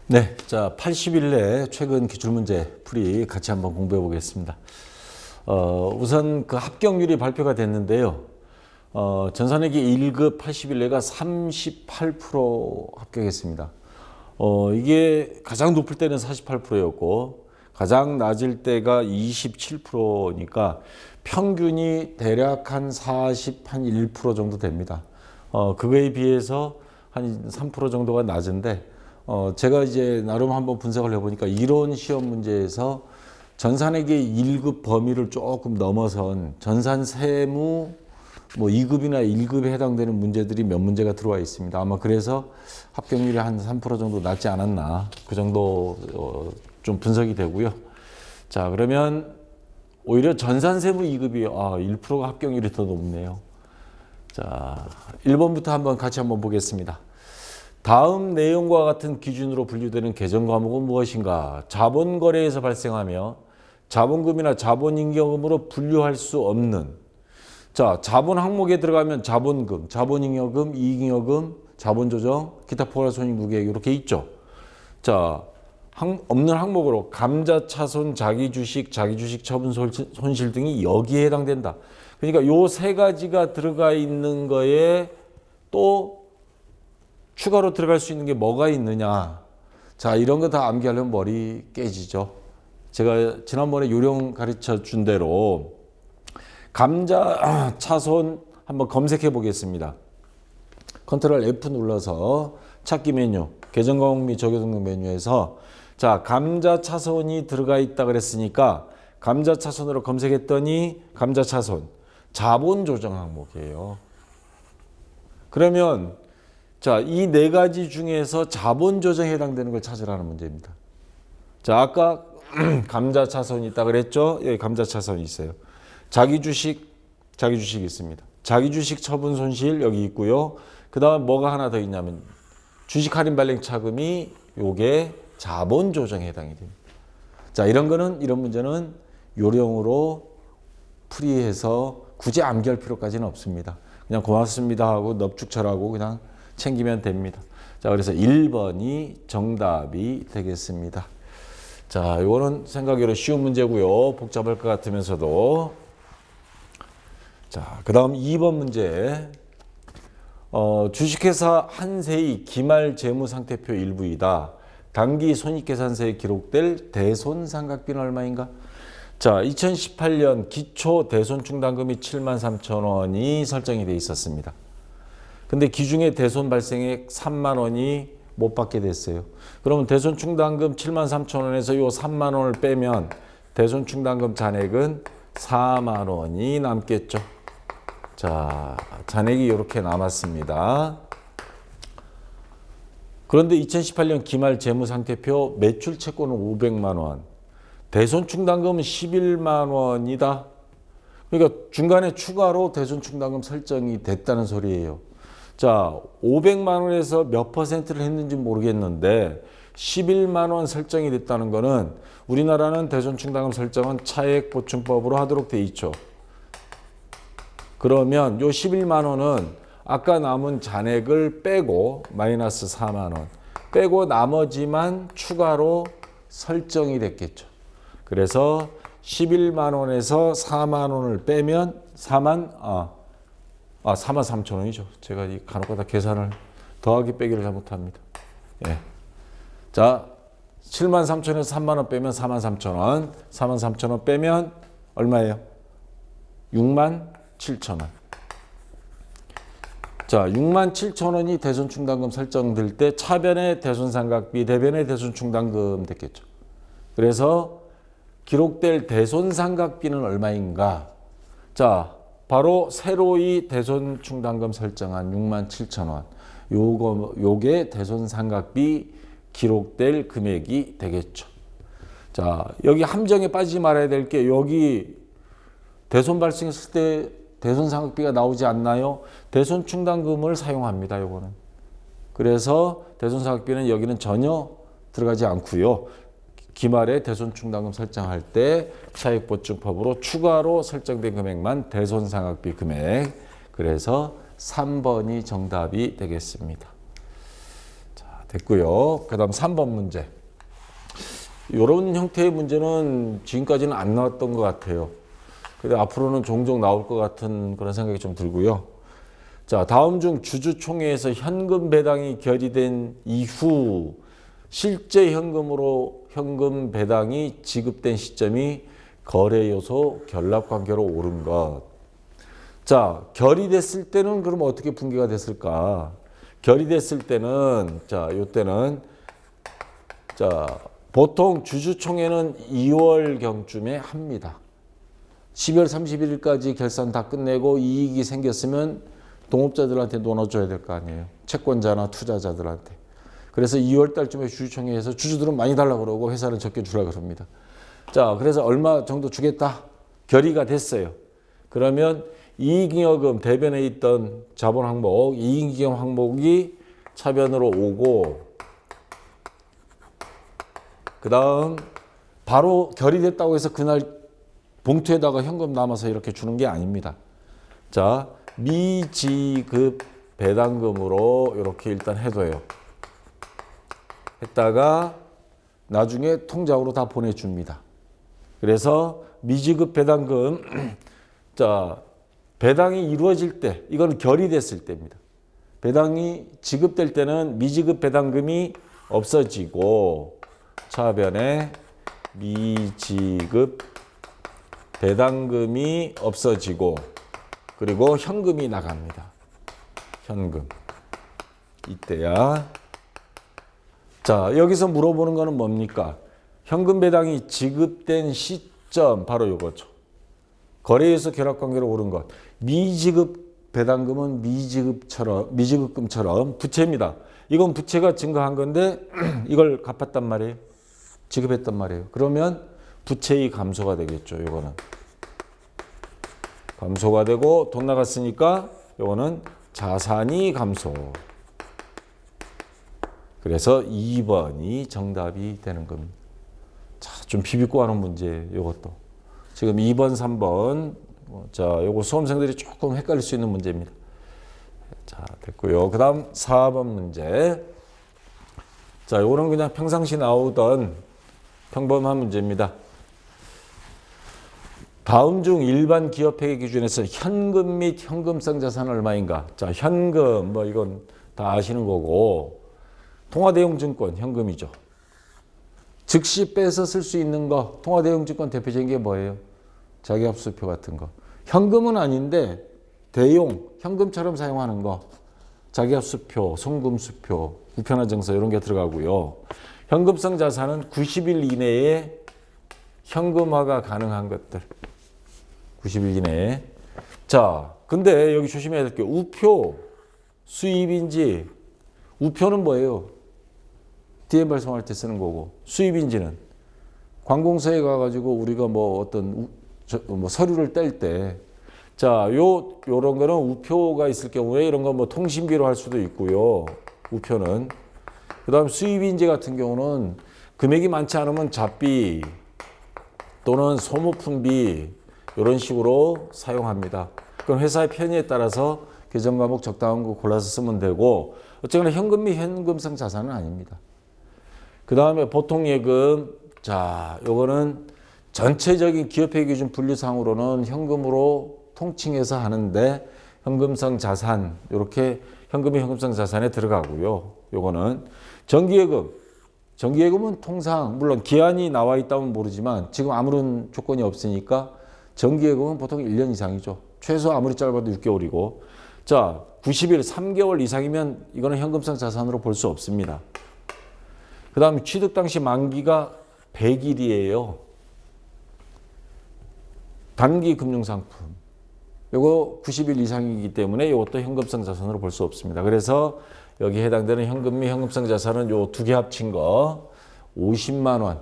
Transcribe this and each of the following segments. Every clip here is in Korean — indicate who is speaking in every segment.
Speaker 1: 네, 자, 80일 내 최근 기출문제 풀이 같이 한번 공부해 보겠습니다. 우선 그 합격률이 발표가 됐는데요. 전산회계 1급 80일 내가 38% 합격했습니다. 이게 가장 높을 때는 48%였고 가장 낮을 때가 27%니까 평균이 대략 한 1% 정도 됩니다. 그거에 비해서 한 3% 정도가 낮은데 제가 이제 나름 한번 분석을 해보니까 이론 시험 문제에서 전산회계 1급 범위를 조금 넘어선 전산 세무 뭐 2급이나 1급에 해당되는 문제들이 몇 문제가 들어와 있습니다. 아마 그래서 합격률이 한 3% 정도 낮지 않았나 그 정도 좀 분석이 되고요. 자, 그러면 오히려 전산 세무 2급이 1%가 합격률이 더 높네요. 자, 1번부터 한번 같이 한번 보겠습니다. 다음 내용과 같은 기준으로 분류되는 개정 과목은 무엇인가? 자본거래에서 발생하며 자본금이나 자본잉여금으로 분류할 수 없는, 자, 자본 항목에 들어가면 자본금, 자본잉여금, 이익잉여금, 자본조정, 기타 포괄 손익무계획 이렇게 있죠. 자, 없는 항목으로 감자차손, 자기주식, 자기주식 처분 손실 등이 여기에 해당된다. 그러니까 요 세 가지가 들어가 있는 거에 또 추가로 들어갈 수 있는 게 뭐가 있느냐. 자, 이런 거 다 암기하려면 머리 깨지죠. 제가 지난번에 요령 가르쳐 준 대로 감자 차손 한번 검색해 보겠습니다. 컨트롤 F 눌러서 찾기 메뉴, 계정 과목 및 적용 등록 메뉴에서 자, 감자 차손이 들어가 있다 그랬으니까 감자 차손으로 검색했더니 감자 차손 자본 조정 항목이에요. 그러면 자, 이 네 가지 중에서 자본 조정에 해당되는 걸 찾으라는 문제입니다. 자, 아까 감자 차손이 있다 그랬죠? 여기 감자 차손이 있어요. 자기 주식 있습니다. 자기 주식 처분 손실 여기 있고요. 그다음 뭐가 하나 더 있냐면 주식 할인 발행 차금이 요게 자본 조정에 해당이 됩니다. 자, 이런 문제는 요령으로 풀이해서 굳이 암기할 필요까지는 없습니다. 그냥 고맙습니다 하고 넙죽철하고 그냥 챙기면 됩니다. 자, 그래서 1번이 정답이 되겠습니다. 자, 이거는 생각외로 쉬운 문제고요. 복잡할 것 같으면서도. 자, 그 다음 2번 문제. 주식회사 한세의 기말 재무상태표 일부이다. 당기 손익계산서에 기록될 대손상각비는 얼마인가? 자, 2018년 기초 대손충당금이 73,000원이 설정이 돼 있었습니다. 근데 기중에 대손 발생액 3만 원이 못 받게 됐어요. 그러면 대손충당금 73,000원에서 요 3만 원을 빼면 대손충당금 잔액은 4만 원이 남겠죠. 자, 잔액이 이렇게 남았습니다. 그런데 2018년 기말 재무상태표 매출 채권은 500만 원, 대손충당금은 11만 원이다. 그러니까 중간에 추가로 대손충당금 설정이 됐다는 소리예요. 자, 500만 원에서 몇 퍼센트를 했는지 모르겠는데 11만 원 설정이 됐다는 거는 우리나라는 대손충당금 설정은 차액보충법으로 하도록 돼 있죠. 그러면 요 11만 원은 아까 남은 잔액을 빼고 마이너스 4만 원 빼고 나머지만 추가로 설정이 됐겠죠. 그래서 11만 원에서 4만 원을 빼면 4만 3천 원이죠. 제가 이 간혹가다 계산을 더하기 빼기를 잘못합니다. 예. 자, 7만 3천에서 3만 원 빼면 4만 3천 원, 4만 3천 원 빼면 얼마예요? 6만 7천 원. 자, 6만 7천 원이 대손충당금 설정될 때 차변의 대손상각비, 대변의 대손충당금 됐겠죠. 그래서 기록될 대손상각비는 얼마인가? 자, 바로 새로이 대손충당금 설정한 6만 7천 원. 요게 대손상각비 기록될 금액이 되겠죠. 자, 여기 함정에 빠지지 말아야 될 게 여기 대손 발생했을 때 대손상각비가 나오지 않나요? 대손충당금을 사용합니다. 요거는. 그래서 대손상각비는 여기는 전혀 들어가지 않고요. 기말에 대손충당금 설정할 때 차액보충법으로 추가로 설정된 금액만 대손상각비 금액. 그래서 3번이 정답이 되겠습니다. 됐고요. 그 다음 3번 문제. 이런 형태의 문제는 지금까지는 안 나왔던 것 같아요. 근데 앞으로는 종종 나올 것 같은 그런 생각이 좀 들고요. 자, 다음 중 주주총회에서 현금 배당이 결의된 이후 실제 현금으로 현금 배당이 지급된 시점이 거래 요소 결합 관계로 옳은 것. 자, 결의됐을 때는 그럼 어떻게 분기가 됐을까? 결의됐을 때는 요때는 보통 주주총회는 2월경쯤에 합니다. 12월 31일까지 결산 다 끝내고 이익이 생겼으면 동업자들한테 나눠줘야 될 거 아니에요. 채권자나 투자자들한테. 그래서 2월 달쯤에 주주총회에서 주주들은 많이 달라고 그러고 회사는 적게 주라고 그럽니다. 자, 그래서 얼마 정도 주겠다. 결의가 됐어요. 그러면 이익잉여금 대변에 있던 자본 항목, 이익잉여 항목이 차변으로 오고 그 다음 바로 결의됐다고 해서 그날 봉투에다가 현금 남아서 이렇게 주는 게 아닙니다. 자, 미지급 배당금으로 이렇게 일단 해둬요. 했다가 나중에 통장으로 다 보내줍니다. 그래서 미지급 배당금, 배당이 이루어질 때, 이건 결의됐을 때입니다. 배당이 지급될 때는 미지급 배당금이 없어지고 차변에 미지급 배당금이 없어지고 그리고 현금이 나갑니다. 현금. 이때야. 자, 여기서 물어보는 거는 뭡니까? 현금 배당이 지급된 시점, 바로 이거죠. 거래에서 결합관계로 옳은 것. 미지급 배당금은 미지급금처럼 부채입니다. 이건 부채가 증가한 건데 이걸 갚았단 말이에요. 지급했단 말이에요. 그러면 부채의 감소가 되겠죠. 이거는 감소가 되고 돈 나갔으니까 이거는 자산이 감소. 그래서 2번이 정답이 되는 겁니다. 자, 좀 비비고 하는 문제예요. 이것도 지금 2번, 3번. 자, 요거 수험생들이 조금 헷갈릴 수 있는 문제입니다. 자, 됐고요. 그 다음 4번 문제. 자, 요거는 그냥 평상시 나오던 평범한 문제입니다. 다음 중 일반 기업회계 기준에서 현금 및 현금성 자산은 얼마인가? 자, 현금, 이건 다 아시는 거고, 통화대용증권, 현금이죠. 즉시 빼서 쓸 수 있는 거, 통화대용증권 대표적인 게 뭐예요? 자기합수표 같은 거. 현금은 아닌데, 대용, 현금처럼 사용하는 거. 자기합수표, 송금수표, 우편화증서 이런 게 들어가고요. 현금성 자산은 90일 이내에 현금화가 가능한 것들. 90일 이내에. 자, 근데 여기 조심해야 될 게 우표 수입인지, 우표는 뭐예요? DM 발송할 때 쓰는 거고, 수입인지는 관공서에 가가지고 우리가 어떤 서류를 뗄 때, 자, 요런 거는 우표가 있을 경우에 이런 거 통신비로 할 수도 있고요. 우표는. 그 다음 수입인지 같은 경우는 금액이 많지 않으면 잡비 또는 소모품비 이런 식으로 사용합니다. 그럼 회사의 편의에 따라서 계정 과목 적당한 거 골라서 쓰면 되고 어쨌거나 현금 및 현금성 자산은 아닙니다. 그 다음에 보통예금. 자, 요거는 전체적인 기업회계 기준 분류상으로는 현금으로 통칭해서 하는데 현금성 자산 이렇게 현금이 현금성 자산에 들어가고요. 요거는 정기예금은 통상 물론 기한이 나와 있다면 모르지만 지금 아무런 조건이 없으니까 정기예금은 보통 1년 이상이죠. 최소 아무리 짧아도 6개월이고 자 90일 3개월 이상이면 이거는 현금성 자산으로 볼 수 없습니다. 그 다음에 취득 당시 만기가 100일이에요. 단기 금융상품. 이거 90일 이상이기 때문에 이것도 현금성 자산으로 볼 수 없습니다. 그래서 여기 해당되는 현금 및 현금성 자산은 요 두 개 합친 거 50만 원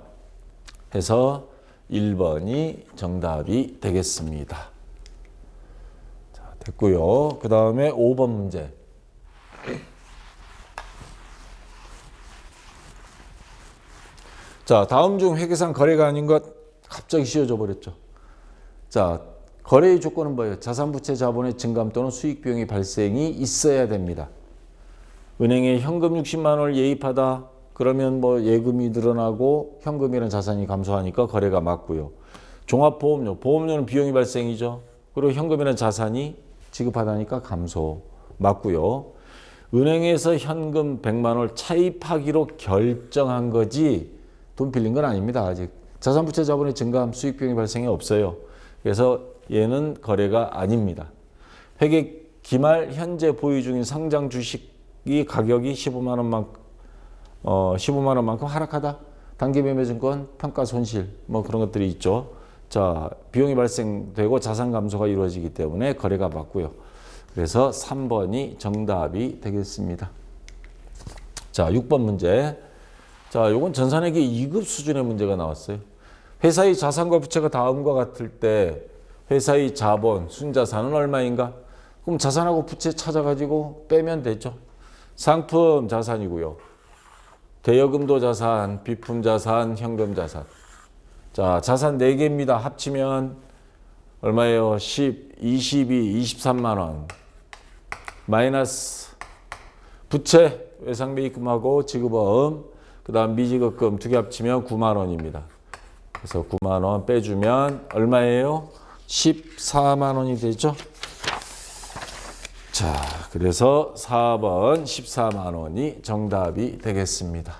Speaker 1: 해서 1번이 정답이 되겠습니다. 자, 됐고요. 그 다음에 5번 문제. 자, 다음 중 회계상 거래가 아닌 것 갑자기 씌워져 버렸죠. 자, 거래의 조건은 뭐예요? 자산부채 자본의 증감 또는 수익 비용의 발생이 있어야 됩니다. 은행에 현금 60만 원을 예입하다. 그러면 뭐 예금이 늘어나고 현금이라는 자산이 감소하니까 거래가 맞고요. 종합보험료, 보험료는 비용이 발생이죠. 그리고 현금이라는 자산이 지급하다니까 감소 맞고요. 은행에서 현금 100만 원을 차입하기로 결정한 거지 돈 빌린 건 아닙니다. 아직 자산부채 자본의 증가함 수익 비용이 발생이 없어요. 그래서 얘는 거래가 아닙니다. 회계 기말 현재 보유 중인 상장 주식이 가격이 15만 원만큼 하락하다. 단기 매매 증권 평가 손실 뭐 그런 것들이 있죠. 자, 비용이 발생되고 자산 감소가 이루어지기 때문에 거래가 맞고요. 그래서 3번이 정답이 되겠습니다. 자, 6번 문제. 자, 요건 전산회계 2급 수준의 문제가 나왔어요. 회사의 자산과 부채가 다음과 같을 때 회사의 자본, 순자산은 얼마인가? 그럼 자산하고 부채 찾아가지고 빼면 되죠. 상품 자산이고요. 대여금도 자산, 비품 자산, 현금 자산. 자, 자산 4개입니다. 합치면 얼마예요? 10, 22, 23만 원. 마이너스 부채, 외상매입금하고 지급어음, 그 다음 미지급금 2개 합치면 9만 원입니다. 그래서 9만 원 빼주면 얼마예요? 14만 원이 되죠. 자, 그래서 4번 14만 원이 정답이 되겠습니다.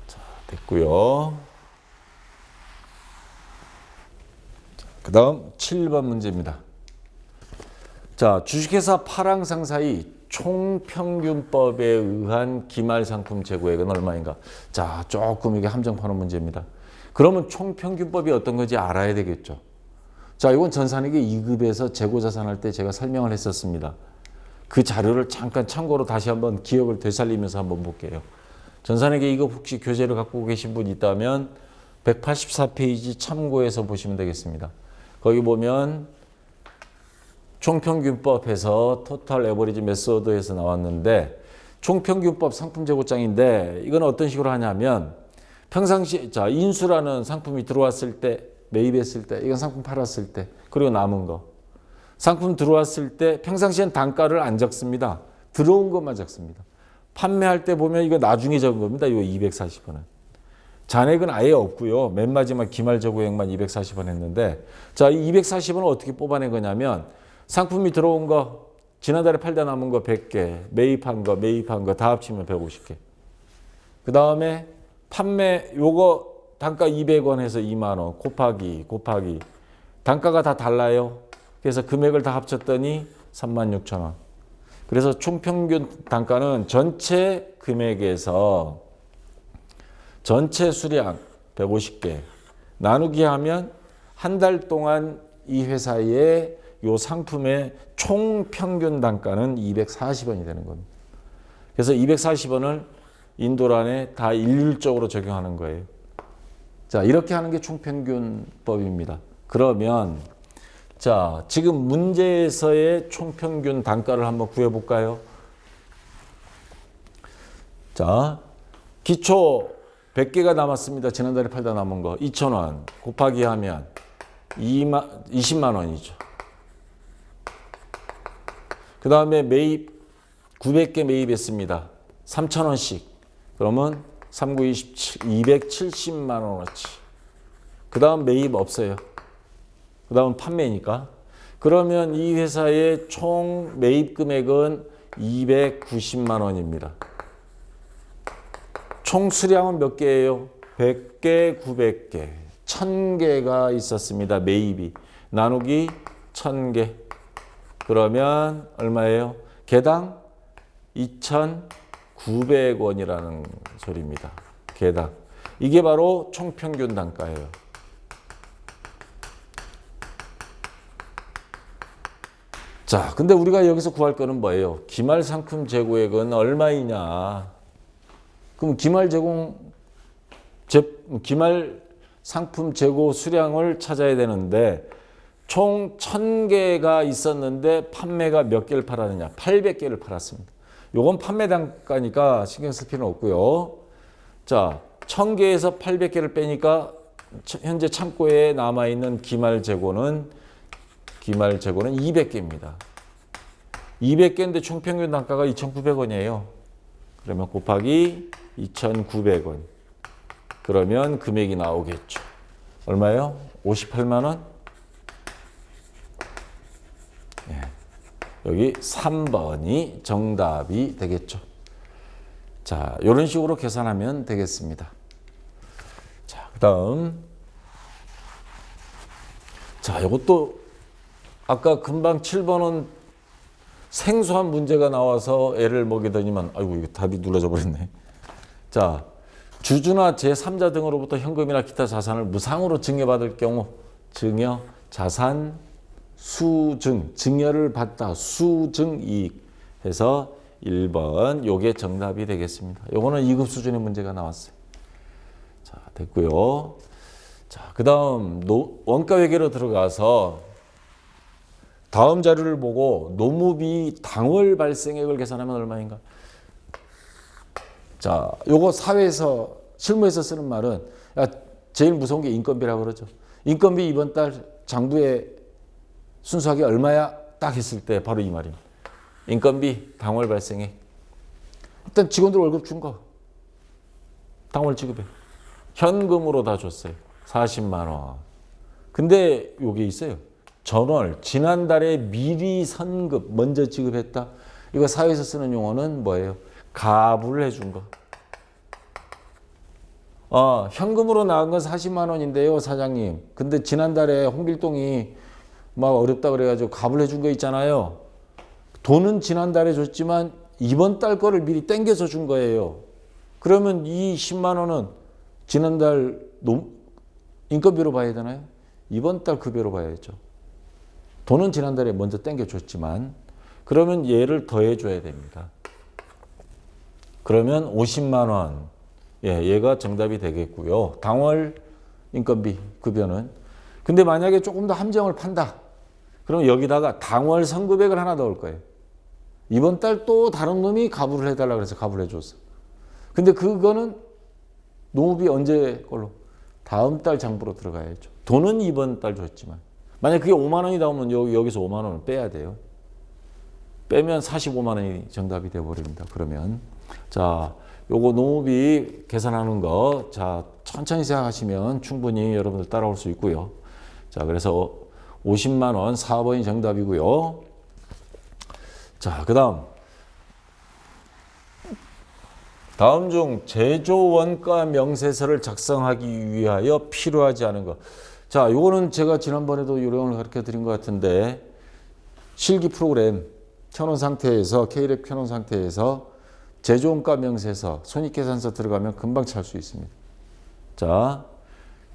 Speaker 1: 자, 됐고요. 그 다음 7번 문제입니다. 자, 주식회사 파랑상사의 총평균법에 의한 기말상품 재고액은 얼마인가? 자, 조금 이게 함정 파는 문제입니다. 그러면 총평균법이 어떤 건지 알아야 되겠죠. 자, 이건 전산회계 2급에서 재고자산할 때 제가 설명을 했었습니다. 그 자료를 잠깐 참고로 다시 한번 기억을 되살리면서 한번 볼게요. 전산회계 2급 혹시 교재를 갖고 계신 분 있다면 184페이지 참고해서 보시면 되겠습니다. 거기 보면 총평균법에서 토탈 에버리지 메소드에서 나왔는데 총평균법 상품 재고장인데 이건 어떤 식으로 하냐면 평상시 자 인수라는 상품이 들어왔을 때 매입했을 때 이건 상품 팔았을 때 그리고 남은 거 상품 들어왔을 때 평상시엔 단가를 안 적습니다. 들어온 것만 적습니다. 판매할 때 보면 이거 나중에 적은 겁니다. 이거 240원은. 잔액은 아예 없고요. 맨 마지막 기말 재고액만 240원 했는데 자, 이 240원을 어떻게 뽑아낸 거냐면 상품이 들어온 거 지난달에 팔다 남은 거 100개, 매입한 거 다 합치면 150개. 그 다음에 판매 요거 단가 200원 해서 2만 원 곱하기 단가가 다 달라요. 그래서 금액을 다 합쳤더니 36,000원. 그래서 총평균 단가는 전체 금액에서 전체 수량 150개 나누기 하면 한 달 동안 이 회사의 요 상품의 총평균 단가는 240원이 되는 겁니다. 그래서 240원을 인도란에 다 일률적으로 적용하는 거예요. 자, 이렇게 하는 게 총평균법입니다. 그러면 자, 지금 문제에서의 총평균 단가를 한번 구해볼까요? 자, 기초 100개가 남았습니다. 지난달에 팔다 남은 거 2,000원 곱하기 하면 20만 원이죠. 그 다음에 매입 900개 매입했습니다. 3,000원씩. 그러면 3927, 270만 원어치. 그 다음 매입 없어요. 그 다음 판매니까. 그러면 이 회사의 총 매입 금액은 290만 원입니다. 총 수량은 몇 개예요? 100개, 900개. 1000개가 있었습니다. 매입이. 나누기 1000개. 그러면 얼마예요? 개당 2,900원이라는 소리입니다. 개당. 이게 바로 총평균 단가예요. 자, 근데 우리가 여기서 구할 거는 뭐예요? 기말 상품 재고액은 얼마이냐? 그럼 기말 상품 재고 수량을 찾아야 되는데 총 1000개가 있었는데 판매가 몇 개를 팔았느냐? 800개를 팔았습니다. 요건 판매 단가니까 신경 쓸 필요는 없고요. 자, 1000개에서 800개를 빼니까 현재 창고에 남아있는 기말 재고는 200개입니다. 200개인데 총평균 단가가 2,900원이에요. 그러면 곱하기 2,900원. 그러면 금액이 나오겠죠. 얼마예요? 58만 원? 예. 여기 3번이 정답이 되겠죠. 자, 이런 식으로 계산하면 되겠습니다. 자, 그 다음. 자, 이것도 아까 금방 7번은 생소한 문제가 나와서 애를 먹이더니만, 아이고, 이거 답이 눌러져 버렸네. 자, 주주나 제3자 등으로부터 현금이나 기타 자산을 무상으로 증여받을 경우, 증여, 자산, 수증, 증여를 받다, 수증이익 해서 1번, 요게 정답이 되겠습니다. 요거는 2급 수준의 문제가 나왔어요. 자, 됐고요. 자, 그 다음, 원가 회계로 들어가서 다음 자료를 보고 노무비 당월 발생액을 계산하면 얼마인가? 자, 요거 사회에서, 실무에서 쓰는 말은, 야, 제일 무서운 게 인건비라고 그러죠. 인건비 이번 달 장부에 순수하게 얼마야? 딱 했을 때 바로 이 말입니다. 인건비, 당월 발생액. 일단 직원들 월급 준 거. 당월 지급해. 현금으로 다 줬어요. 40만 원. 근데 요게 있어요. 전월, 지난달에 미리 선급, 먼저 지급했다. 이거 사회에서 쓰는 용어는 뭐예요? 가불을 해준 거. 현금으로 나간 건 40만 원인데요, 사장님. 근데 지난달에 홍길동이 막 어렵다 그래가지고 가불 해준 거 있잖아요. 돈은 지난달에 줬지만 이번 달 거를 미리 땡겨서 준 거예요. 그러면 이 10만 원은 지난달 인건비로 봐야 되나요? 이번 달 급여로 봐야죠. 돈은 지난달에 먼저 땡겨줬지만 그러면 얘를 더해줘야 됩니다. 그러면 50만 원. 예, 얘가 정답이 되겠고요. 당월 인건비 급여는. 근데 만약에 조금 더 함정을 판다. 그럼 여기다가 당월 선급액을 하나 넣을 거예요. 이번 달 또 다른 놈이 가불을 해달라고 해서 가불을 해줬어. 근데 그거는 노무비 언제 걸로? 다음 달 장부로 들어가야죠. 돈은 이번 달 줬지만. 만약 그게 5만 원이 나오면 여기서 5만 원을 빼야 돼요. 빼면 45만 원이 정답이 되어버립니다. 그러면. 자, 요거 노무비 계산하는 거. 자, 천천히 생각하시면 충분히 여러분들 따라올 수 있고요. 자, 그래서 50만 원 4번이 정답이고요. 자, 그 다음 중 제조 원가 명세서를 작성하기 위하여 필요하지 않은 것. 자, 요거는 제가 지난번에도 요령을 가르쳐 드린 것 같은데 실기 프로그램 켜놓은 상태에서 K랩 켜놓은 상태에서 제조 원가 명세서 손익계산서 들어가면 금방 찾을 수 있습니다. 자,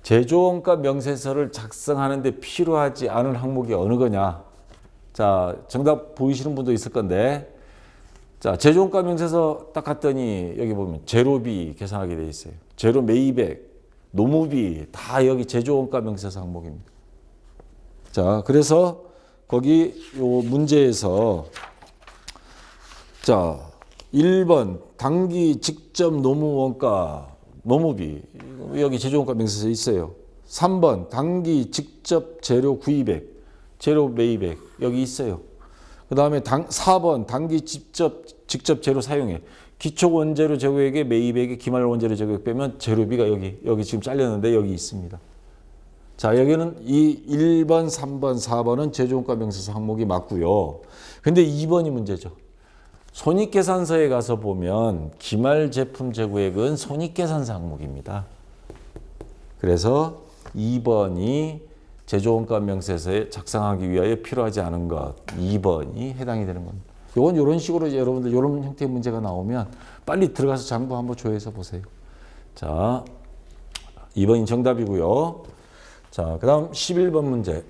Speaker 1: 제조 원가 명세서를 작성하는데 필요하지 않은 항목이 어느 거냐? 자, 정답 보이시는 분도 있을 건데, 자, 제조원가 명세서 딱 갔더니 여기 보면 재료비 계산하게 돼 있어요. 재료 매입액, 노무비 다 여기 제조원가 명세서 항목입니다. 자, 그래서 거기 요 문제에서 자, 1번 당기 직접 노무원가 노무비 여기 제조원가 명세서 있어요. 3번 당기 직접 재료 구입액 재료 매입액 여기 있어요. 그 다음에 4번 당기 직접 재료 사용액 기초 원재료 재고액에 매입액에 기말 원재료 재고액 빼면 재료비가 여기 지금 잘렸는데 여기 있습니다. 자, 여기는 이 1번, 3번, 4번은 제조원가 명세서 항목이 맞고요. 근데 2번이 문제죠. 손익계산서에 가서 보면 기말 제품 재고액은 손익계산서 항목입니다. 그래서 2번이 제조원가 명세서에 작성하기 위하여 필요하지 않은 것 2번이 해당이 되는 겁니다. 이건 이런 식으로 이제 여러분들 이런 형태의 문제가 나오면 빨리 들어가서 장부 한번 조회해서 보세요. 자, 2번이 정답이고요. 자, 그 다음 11번 문제.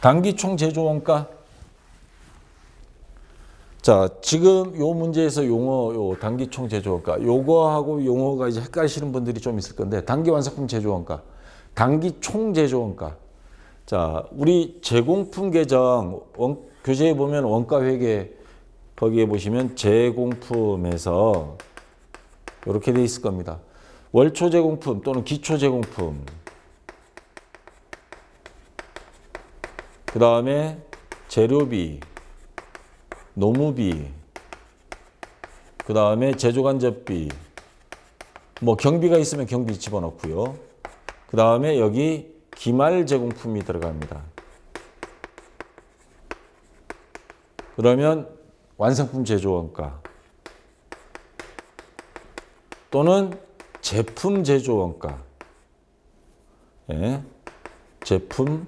Speaker 1: 단기총 제조원가. 자, 지금 요 문제에서 용어, 요 단기총 제조원가, 요거하고 용어가 이제 헷갈리시는 분들이 좀 있을 건데, 단기 완성품 제조원가, 단기총 제조원가. 자, 우리 제공품 계정, 교재에 보면 원가 회계, 거기에 보시면 제공품에서 이렇게 돼 있을 겁니다. 월초 제공품 또는 기초 제공품. 그 다음에 재료비, 노무비, 그 다음에 제조간접비, 뭐 경비가 있으면 경비 집어넣고요. 그 다음에 여기 기말 제공품이 들어갑니다. 그러면 완성품 제조원가 또는 제품 제조원가, 예, 제품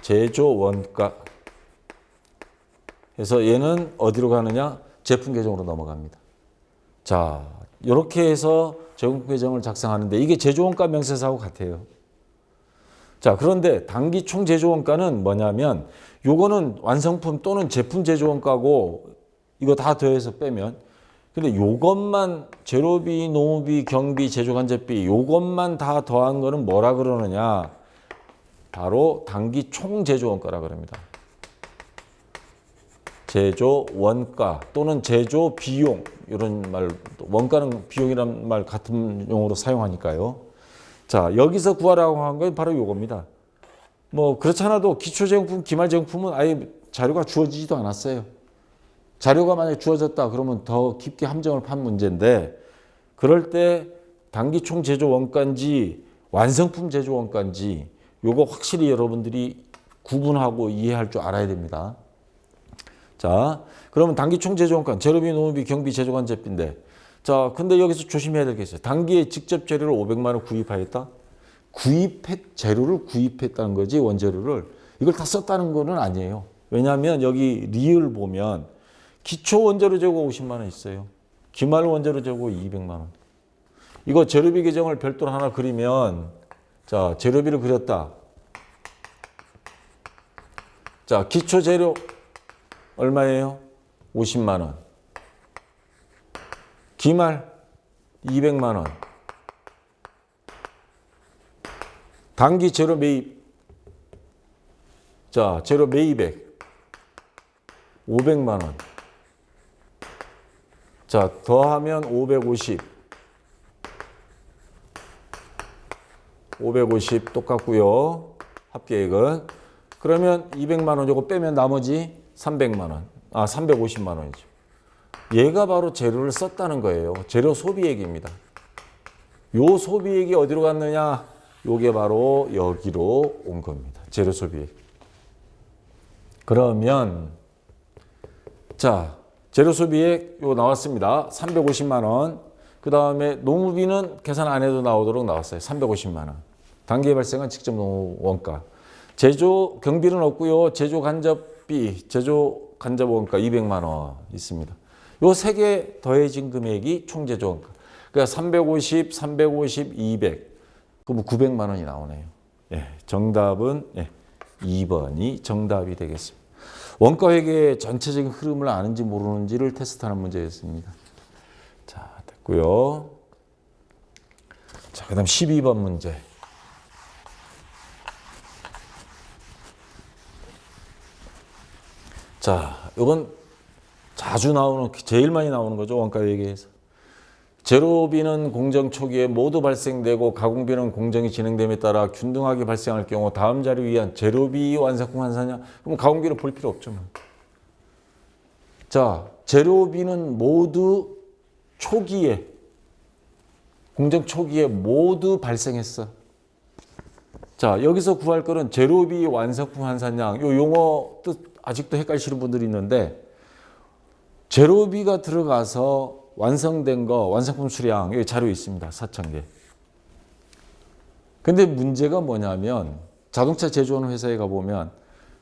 Speaker 1: 제조원가 해서 얘는 어디로 가느냐? 제품 계정으로 넘어갑니다. 자, 이렇게 해서 제공품 계정을 작성하는데 이게 제조원가 명세서하고 같아요. 자, 그런데 단기 총 제조원가는 뭐냐면 요거는 완성품 또는 제품 제조원가고 이거 다 더해서 빼면, 근데 요것만 재료비, 노무비, 경비, 제조간접비 요것만 다 더한 거는 뭐라 그러느냐? 바로 단기 총 제조원가라 그럽니다. 제조 원가 또는 제조 비용, 이런 말, 원가는 비용이란 말 같은 용어로 사용하니까요. 자, 여기서 구하라고 한 건 바로 요겁니다. 뭐 그렇잖아도 기초제공품, 기말제공품은 아예 자료가 주어지지도 않았어요. 자료가 만약에 주어졌다 그러면 더 깊게 함정을 판 문제인데, 그럴 때 단기 총 제조 원가인지 완성품 제조 원가인지 요거 확실히 여러분들이 구분하고 이해할 줄 알아야 됩니다. 자, 그러면 단기 총 제조 원가, 재료비, 노무비, 경비, 제조간접비인데, 자, 근데 여기서 조심해야 될 게 있어요. 단기에 직접 재료를 500만 원 구입하였다. 재료를 구입했다는 거지, 원재료를. 이걸 다 썼다는 거는 아니에요. 왜냐하면 여기 리을 보면 기초 원재료 재고 50만 원 있어요. 기말 원재료 재고 200만 원. 이거 재료비 계정을 별도로 하나 그리면, 자, 재료비를 그렸다. 자, 기초 재료 얼마예요? 50만 원. 기말 200만 원. 단기 재료 매입. 자, 재료 매입액 500만 원. 자, 더하면 550. 550 똑같고요. 합계액은. 그러면 200만 원 요거 빼면 나머지 300만 원. 350만 원이죠. 얘가 바로 재료를 썼다는 거예요. 재료 소비액입니다. 요 소비액이 어디로 갔느냐? 요게 바로 여기로 온 겁니다. 재료 소비액. 그러면 자, 재료 소비액 요 나왔습니다. 350만 원. 그 다음에 노무비는 계산 안 해도 나오도록 나왔어요. 350만 원. 단기에 발생한 직접 노무 원가. 제조 경비는 없고요. 제조 간접비, 제조 간접 원가 200만 원 있습니다. 요 세 개 더해진 금액이 총 제조 원가. 그러니까 350, 350, 200. 그럼 900만 원이 나오네요. 예, 정답은 2번이 정답이 되겠습니다. 원가 회계의 전체적인 흐름을 아는지 모르는지를 테스트하는 문제였습니다. 자, 됐고요. 자, 그다음 12번 문제. 자, 이건 자주 나오는, 제일 많이 나오는 거죠. 원가 회계에서. 재료비는 공정 초기에 모두 발생되고 가공비는 공정이 진행됨에 따라 균등하게 발생할 경우 다음 자료에 의한 재료비 완성품 환산량. 그럼 가공비를 볼 필요 없죠. 자, 재료비는 모두 초기에, 공정 초기에 모두 발생했어. 자, 여기서 구할 거는 재료비 완성품 환산량. 요 용어 뜻 아직도 헷갈리시는 분들이 있는데, 재료비가 들어가서 완성된 거, 완성품 수량, 여기 자료 있습니다. 4,000개. 근데 문제가 뭐냐면, 자동차 제조하는 회사에 가보면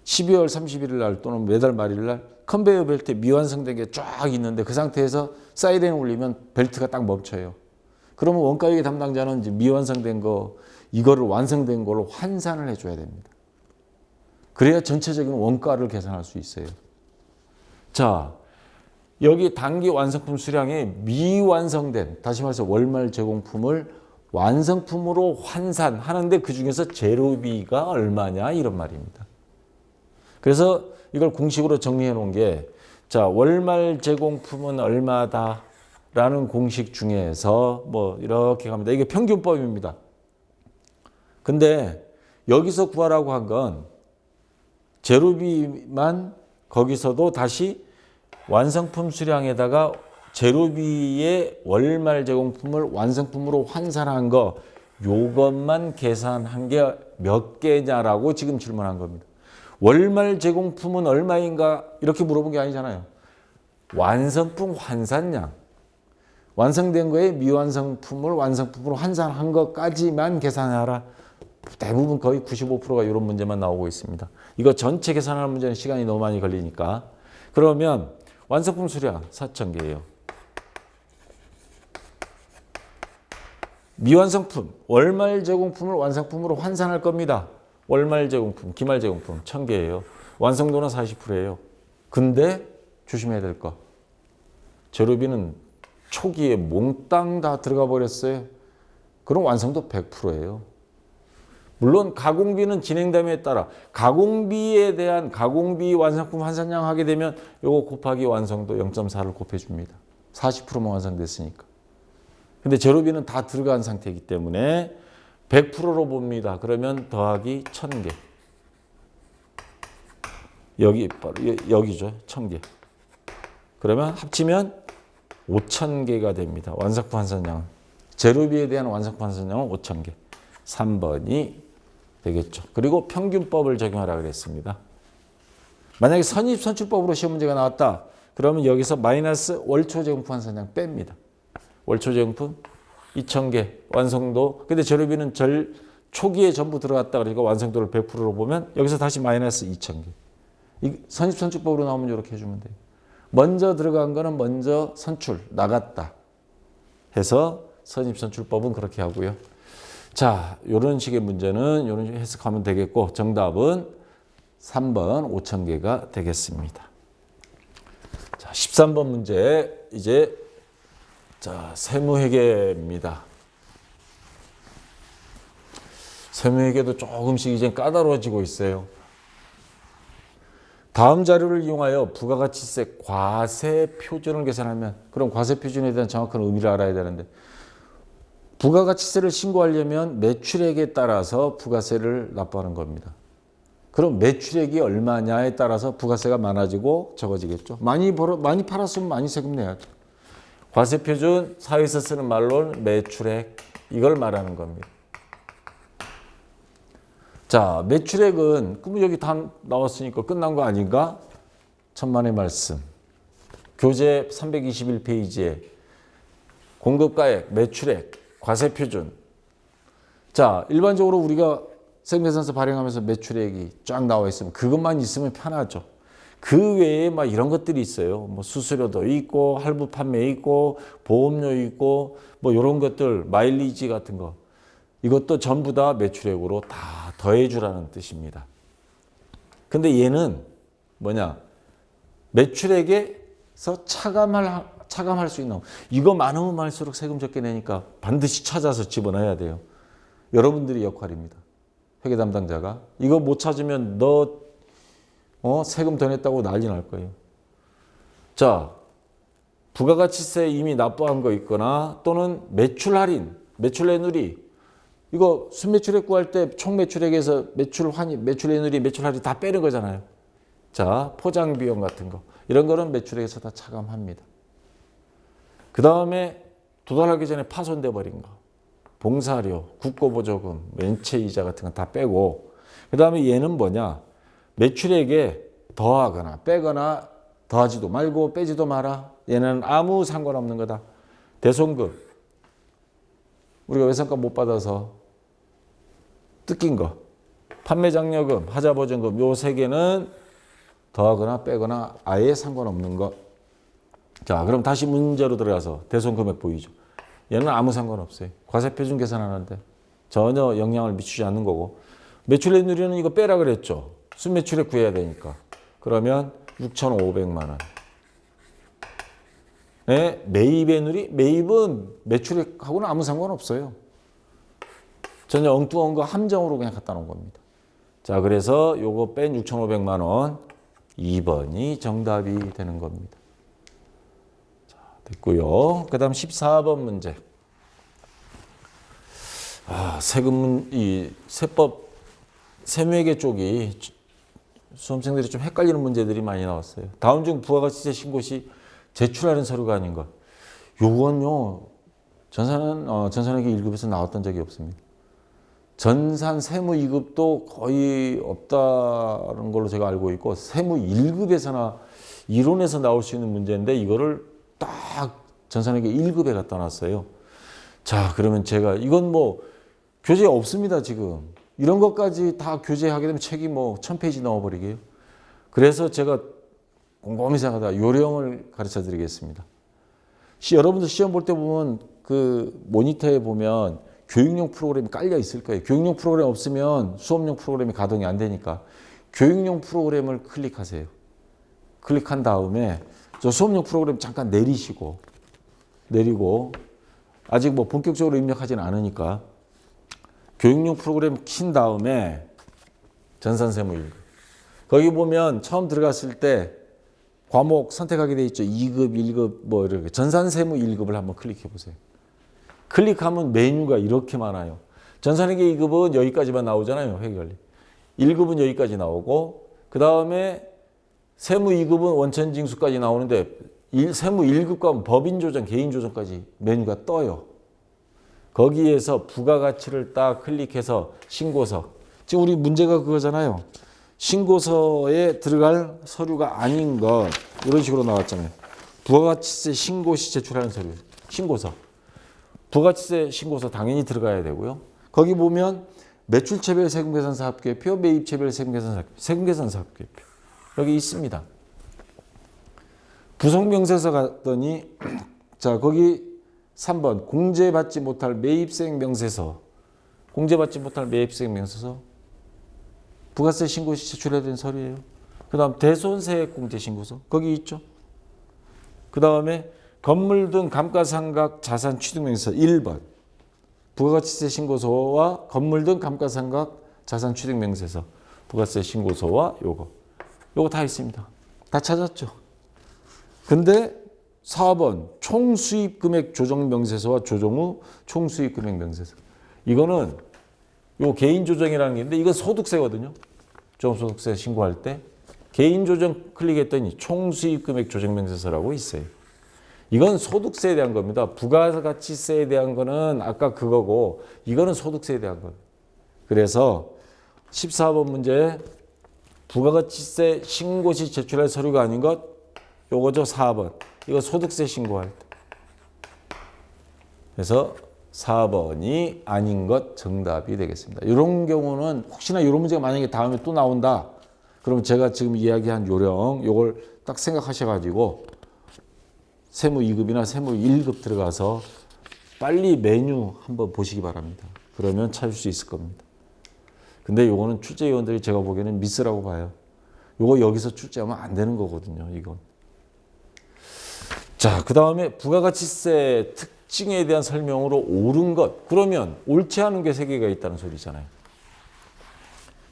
Speaker 1: 12월 31일 날 또는 매달 말일 날 컨베이어 벨트에 미완성된 게 쫙 있는데 그 상태에서 사이렌 울리면 벨트가 딱 멈춰요. 그러면 원가회계 담당자는 이제 미완성된 거, 이거를 완성된 걸로 환산을 해줘야 됩니다. 그래야 전체적인 원가를 계산할 수 있어요. 자, 여기 단기 완성품 수량에 미완성된, 다시 말해서 월말 제공품을 완성품으로 환산하는데 그중에서 재료비가 얼마냐 이런 말입니다. 그래서 이걸 공식으로 정리해 놓은 게, 자, 월말 제공품은 얼마다 라는 공식 중에서 뭐 이렇게 갑니다. 이게 평균법입니다. 근데 여기서 구하라고 한 건 제로비만 거기서도 다시 완성품 수량에다가 제로비의 월말 제공품을 완성품으로 환산한 거 요것만 계산한 게 몇 개냐라고 지금 질문한 겁니다. 월말 제공품은 얼마인가 이렇게 물어본 게 아니잖아요. 완성품 환산량. 완성된 거에 미완성품을 완성품으로 환산한 것까지만 계산하라. 대부분 거의 95%가 이런 문제만 나오고 있습니다. 이거 전체 계산하는 문제는 시간이 너무 많이 걸리니까. 그러면 완성품 수량 4,000개예요. 미완성품, 월말 제공품을 완성품으로 환산할 겁니다. 월말 제공품, 기말 제공품 1,000개예요. 완성도는 40%예요. 근데 조심해야 될 거. 재료비는 초기에 몽땅 다 들어가 버렸어요. 그럼 완성도 100%예요. 물론 가공비는 진행됨에 따라 가공비에 대한 가공비 완성품 환산량 하게 되면 요거 곱하기 완성도 0.4를 곱해줍니다. 40%만 완성됐으니까. 근데 재료비는 다 들어간 상태이기 때문에 100%로 봅니다. 그러면 더하기 1,000개. 여기 바로 여기죠. 1,000개. 그러면 합치면 5,000개가 됩니다. 완성품 환산량은. 재료비에 대한 완성품 환산량은 5,000개. 3번이 되겠죠. 그리고 평균법을 적용하라 그랬습니다. 만약에 선입선출법으로 시험 문제가 나왔다. 그러면 여기서 마이너스 월초 제공품 환산량 뺍니다. 월초 제공품 2,000개 완성도. 근데 재료비는 초기에 전부 들어갔다 그러니까 완성도를 100%로 보면 여기서 다시 마이너스 2,000개. 선입선출법으로 나오면 이렇게 해주면 돼요. 먼저 들어간 거는 먼저 선출 나갔다 해서 선입선출법은 그렇게 하고요. 자, 이런 식의 문제는 이런 식으로 해석하면 되겠고 정답은 3번 5,000개가 되겠습니다. 자, 13번 문제 이제 세무회계입니다. 세무회계도 조금씩 이제 까다로워지고 있어요. 다음 자료를 이용하여 부가가치세 과세 표준을 계산하면 그럼 과세 표준에 대한 정확한 의미를 알아야 되는데 부가가치세를 신고하려면 매출액에 따라서 부가세를 납부하는 겁니다. 그럼 매출액이 얼마냐에 따라서 부가세가 많아지고 적어지겠죠. 많이 팔았으면 많이 세금 내야죠. 과세 표준 사회에서 쓰는 말로는 매출액 이걸 말하는 겁니다. 자, 매출액은 그럼 여기 다 나왔으니까 끝난 거 아닌가? 천만의 말씀. 교재 321페이지에 공급가액, 매출액, 과세 표준. 자, 일반적으로 우리가 세금계산서 발행하면서 매출액이 쫙 나와 있으면 그것만 있으면 편하죠. 그 외에 막 이런 것들이 있어요. 뭐 수수료도 있고, 할부 판매 있고, 보험료 있고, 뭐 이런 것들, 마일리지 같은 거. 이것도 전부 다 매출액으로 다 더해주라는 뜻입니다. 근데 얘는 뭐냐? 매출액에서 차감할 수 있는 이거 많으면 많을수록 세금 적게 내니까 반드시 찾아서 집어넣어야 돼요. 여러분들이 역할입니다. 회계 담당자가. 이거 못 찾으면 너 세금 더 냈다고 난리 날 거예요. 자, 부가가치세 이미 납부한 거 있거나 또는 매출 할인, 매출 내누리 이거 순매출액 구할 때 총 매출액에서 매출 내누리, 매출 할인 다 빼는 거잖아요. 자, 포장 비용 같은 거 이런 거는 매출액에서 다 차감합니다. 그 다음에 도달하기 전에 파손돼 버린 거, 봉사료, 국고보조금, 렌체이자 같은 거 다 빼고 그 다음에 얘는 뭐냐? 매출액에 더하거나 빼거나 더하지도 말고 빼지도 마라. 얘는 아무 상관없는 거다. 대손금. 우리가 외상값 못 받아서 뜯긴 거. 판매장려금, 하자보증금 요 세 개는 더하거나 빼거나 아예 상관없는 거. 자, 그럼 다시 문제로 들어가서 대손금액 보이죠. 얘는 아무 상관없어요. 과세표준 계산하는데 전혀 영향을 미치지 않는 거고. 매출 내누리는 이거 빼라 그랬죠. 순매출액 구해야 되니까. 그러면 6,500만 원. 네, 매입의 누리? 매입은 매출액하고는 아무 상관없어요. 전혀 엉뚱한 거 함정으로 그냥 갖다 놓은 겁니다. 자, 그래서 요거 뺀 6,500만 원 2번이 정답이 되는 겁니다. 자, 됐고요. 그 다음 14번 문제. 세법 세무회계 쪽이 수험생들이 좀 헷갈리는 문제들이 많이 나왔어요. 다음 중 부가가치세 신고 시 제출하는 서류가 아닌 것. 요건요, 전산회계 1급에서 나왔던 적이 없습니다. 전산 세무 2급도 거의 없다는 걸로 제가 알고 있고, 세무 1급에서나 이론에서 나올 수 있는 문제인데, 이거를 딱 전산회계 1급에 갖다 놨어요. 자, 그러면 제가, 이건 뭐, 교재에 없습니다, 지금. 이런 것까지 다 교재하게 되면 책이 뭐 1000페이지 넘어버리게요. 그래서 제가 곰곰이 생각하다가 요령을 가르쳐 드리겠습니다. 여러분들 시험 볼 때 보면 그 모니터에 보면 교육용 프로그램이 깔려 있을 거예요. 교육용 프로그램 없으면 수업용 프로그램이 가동이 안 되니까 교육용 프로그램을 클릭하세요. 클릭한 다음에 저 수업용 프로그램 잠깐 내리고 아직 뭐 본격적으로 입력하지는 않으니까 교육용 프로그램 킨 다음에 전산세무 1급. 거기 보면 처음 들어갔을 때 과목 선택하게 돼 있죠. 2급, 1급 뭐 이렇게. 전산세무 1급을 한번 클릭해 보세요. 클릭하면 메뉴가 이렇게 많아요. 전산회계 2급은 여기까지만 나오잖아요. 회계관리. 1급은 여기까지 나오고 그 다음에 세무 2급은 원천징수까지 나오는데 세무 1급과 법인조정, 개인조정까지 메뉴가 떠요. 거기에서 부가가치를 딱 클릭해서 신고서. 지금 우리 문제가 그거잖아요. 신고서에 들어갈 서류가 아닌 것. 이런 식으로 나왔잖아요. 부가가치세 신고 시 제출하는 서류. 신고서. 부가가치세 신고서 당연히 들어가야 되고요. 거기 보면 매출체별 세금계산서 합계표, 매입체별 세금계산서 합계표. 여기 있습니다. 부속명세서 갔더니 자, 거기 3번 공제받지 못할 매입세액 명세서. 공제받지 못할 매입세액 명세서. 부가세 신고 시 제출해야 되는 서류예요. 그 다음 대손세액 공제 신고서. 거기 있죠. 그 다음에 건물 등 감가상각 자산 취득 명세서 1번. 부가가치세 신고서와 건물 등 감가상각 자산 취득 명세서. 부가세 신고서와 요거 다 있습니다. 다 찾았죠. 근데 4번 총수입금액 조정명세서와 조정 후 총수입금액 명세서. 이거는 요 개인조정이라는 게 있는데 이건 소득세거든요. 종합소득세 신고할 때 개인조정 클릭했더니 총수입금액 조정명세서라고 있어요. 이건 소득세에 대한 겁니다. 부가가치세에 대한 거는 아까 그거고 이거는 소득세에 대한 거예요. 그래서 14번 문제 부가가치세 신고 시 제출할 서류가 아닌 것 요거죠. 4번. 이거 소득세 신고할 때. 그래서 4번이 아닌 것 정답이 되겠습니다. 이런 경우는 혹시나 이런 문제가 만약에 다음에 또 나온다. 그럼 제가 지금 이야기한 요령 요걸 딱 생각하셔가지고 세무 2급이나 세무 1급 들어가서 빨리 메뉴 한번 보시기 바랍니다. 그러면 찾을 수 있을 겁니다. 근데 요거는 출제위원들이 제가 보기에는 미스라고 봐요. 요거 여기서 출제하면 안 되는 거거든요. 이건. 자, 그 다음에 부가가치세 특징에 대한 설명으로 옳은 것. 그러면 옳지 않은 게 3개가 있다는 소리잖아요.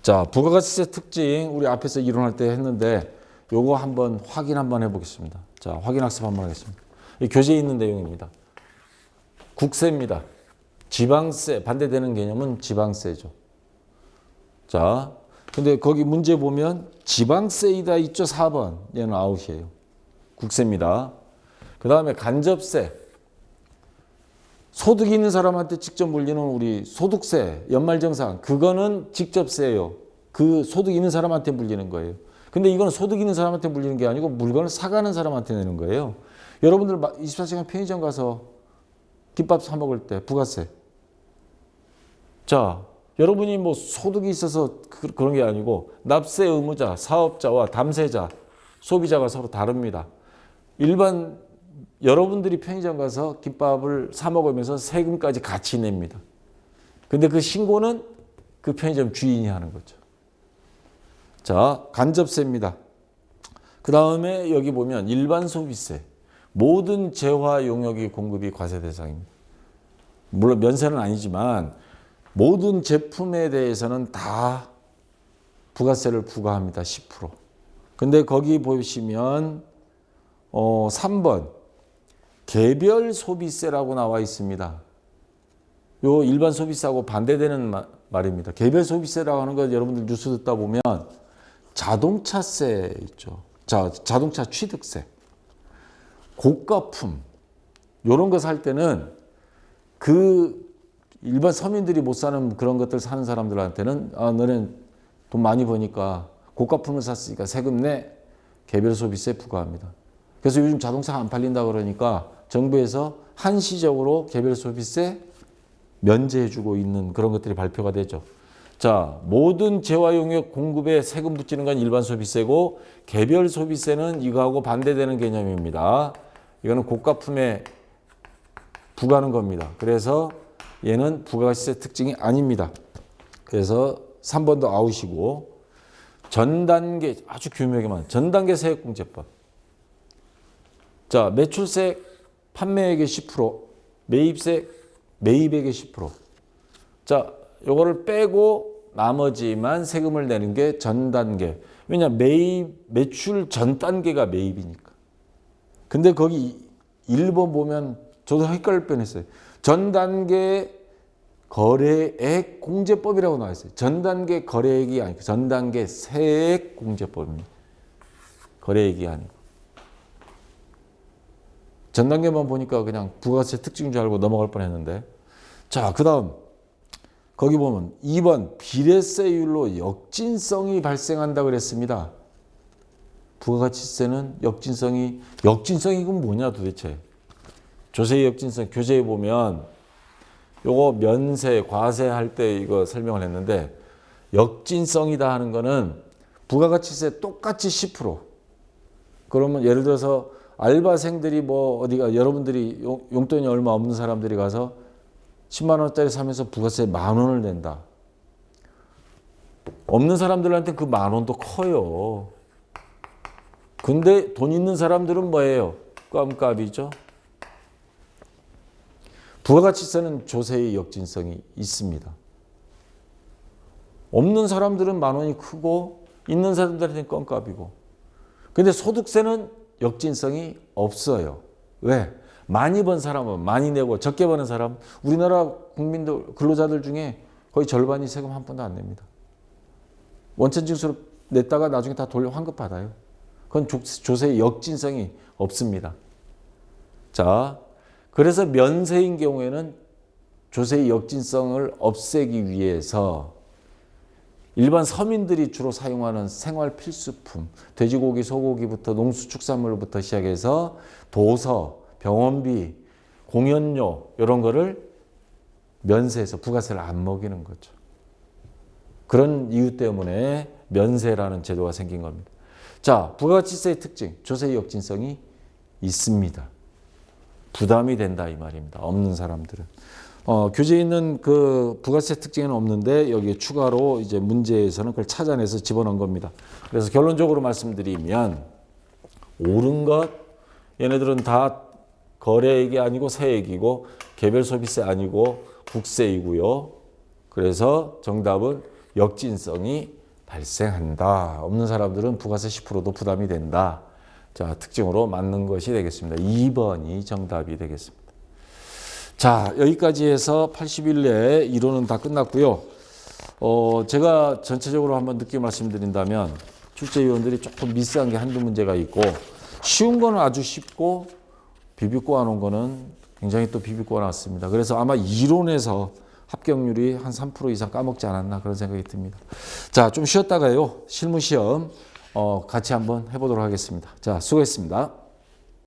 Speaker 1: 자, 부가가치세 특징 우리 앞에서 이론할 때 했는데 요거 한번 확인 한번 해보겠습니다. 자, 확인 학습 한번 하겠습니다. 이 교재에 있는 내용입니다. 국세입니다. 지방세, 반대되는 개념은 지방세죠. 자, 근데 거기 문제 보면 지방세이다 있죠. 4번. 얘는 아웃이에요. 국세입니다. 그 다음에 간접세. 소득이 있는 사람한테 직접 물리는 우리 소득세, 연말정산. 그거는 직접세예요. 그 소득이 있는 사람한테 물리는 거예요. 근데 이거는 소득 있는 사람한테 물리는 게 아니고 물건을 사가는 사람한테 내는 거예요. 여러분들 24시간 편의점 가서 김밥 사 먹을 때 부가세. 자, 여러분이 뭐 소득이 있어서 그런 게 아니고 납세 의무자, 사업자와 담세자, 소비자가 서로 다릅니다. 일반 여러분들이 편의점 가서 김밥을 사 먹으면서 세금까지 같이 냅니다. 근데 그 신고는 그 편의점 주인이 하는 거죠. 자, 간접세입니다. 그 다음에 여기 보면 일반 소비세. 모든 재화 용역이 공급이 과세 대상입니다. 물론 면세는 아니지만 모든 제품에 대해서는 다 부가세를 부과합니다. 10%. 근데 거기 보시면 3번 개별 소비세라고 나와 있습니다. 요 일반 소비세하고 반대되는 말입니다. 개별 소비세라고 하는 거 여러분들 뉴스 듣다 보면 자동차세 있죠. 자동차 취득세, 고가품 이런 거 살 때는 그 일반 서민들이 못 사는 그런 것들 사는 사람들한테는 너는 돈 많이 버니까 고가품을 샀으니까 세금 내, 개별 소비세 부과합니다. 그래서 요즘 자동차가 안 팔린다 그러니까 정부에서 한시적으로 개별 소비세 면제해주고 있는 그런 것들이 발표가 되죠. 자, 모든 재화 용역 공급에 세금 붙이는 건 일반 소비세고 개별 소비세는 이거하고 반대되는 개념입니다. 이거는 고가품에 부과하는 겁니다. 그래서 얘는 부가가치세 특징이 아닙니다. 그래서 3번도 아웃이고 전단계 아주 교묘하게만 전단계 세액공제법. 자, 매출세 판매액의 10%, 매입세 매입액의 10%. 자, 요거를 빼고 나머지만 세금을 내는 게 전 단계. 왜냐 매출 전 단계가 매입이니까. 근데 거기 1번 보면 저도 헷갈릴 뻔했어요. 전 단계 거래액 공제법이라고 나와 있어요. 전 단계 거래액이 아니고 전 단계 세액 공제법입니다. 거래액이 아니고. 전 단계만 보니까 그냥 부가세 특징인 줄 알고 넘어갈 뻔했는데. 자, 그다음 거기 보면 2번 비례세율로 역진성이 발생한다 그랬습니다. 부가가치세는 역진성이 그럼 뭐냐 도대체. 조세의 역진성 교재에 보면 요거 면세, 과세 할 때 이거 설명을 했는데 역진성이다 하는 거는 부가가치세 똑같이 10%. 그러면 예를 들어서 알바생들이 어디가 여러분들이 용돈이 얼마 없는 사람들이 가서 10만 원짜리 사면서 부가세 10,000원을 낸다. 없는 사람들한테 그 10,000원도 커요. 근데 돈 있는 사람들은 뭐예요? 껌값이죠. 부가가치세는 조세의 역진성이 있습니다. 없는 사람들은 10,000원이 크고 있는 사람들한테는 껌값이고. 근데 소득세는 역진성이 없어요. 왜? 많이 번 사람은 많이 내고 적게 버는 사람, 우리나라 국민들 근로자들 중에 거의 절반이 세금 한 푼도 안 냅니다. 원천징수로 냈다가 나중에 다 돌려 환급받아요. 그건 조세의 역진성이 없습니다. 자, 그래서 면세인 경우에는 조세의 역진성을 없애기 위해서 일반 서민들이 주로 사용하는 생활 필수품, 돼지고기, 소고기부터 농수축산물부터 시작해서 도서, 병원비, 공연료 이런 거를 면세해서 부가세를 안 먹이는 거죠. 그런 이유 때문에 면세라는 제도가 생긴 겁니다. 자, 부가가치세의 특징, 조세의 역진성이 있습니다. 부담이 된다 이 말입니다. 없는 사람들은. 교재에 있는 그 부가세 특징은 없는데 여기에 추가로 이제 문제에서는 그걸 찾아내서 집어넣은 겁니다. 그래서 결론적으로 말씀드리면 옳은 것, 얘네들은 다 거래액이 아니고 세액이고 개별 소비세 아니고 국세이고요. 그래서 정답은 역진성이 발생한다. 없는 사람들은 부가세 10%도 부담이 된다. 자, 특징으로 맞는 것이 되겠습니다. 2번이 정답이 되겠습니다. 자, 여기까지 해서 80일 내에 이론은 다 끝났고요. 제가 전체적으로 한번 느낌 말씀드린다면 출제위원들이 조금 미스한 게 한두 문제가 있고 쉬운 거는 아주 쉽고 비비고 안 온 거는 굉장히 또 비비고 나왔습니다. 그래서 아마 이론에서 합격률이 한 3% 이상 까먹지 않았나 그런 생각이 듭니다. 자, 좀 쉬었다가요. 실무 시험 같이 한번 해보도록 하겠습니다. 자, 수고했습니다.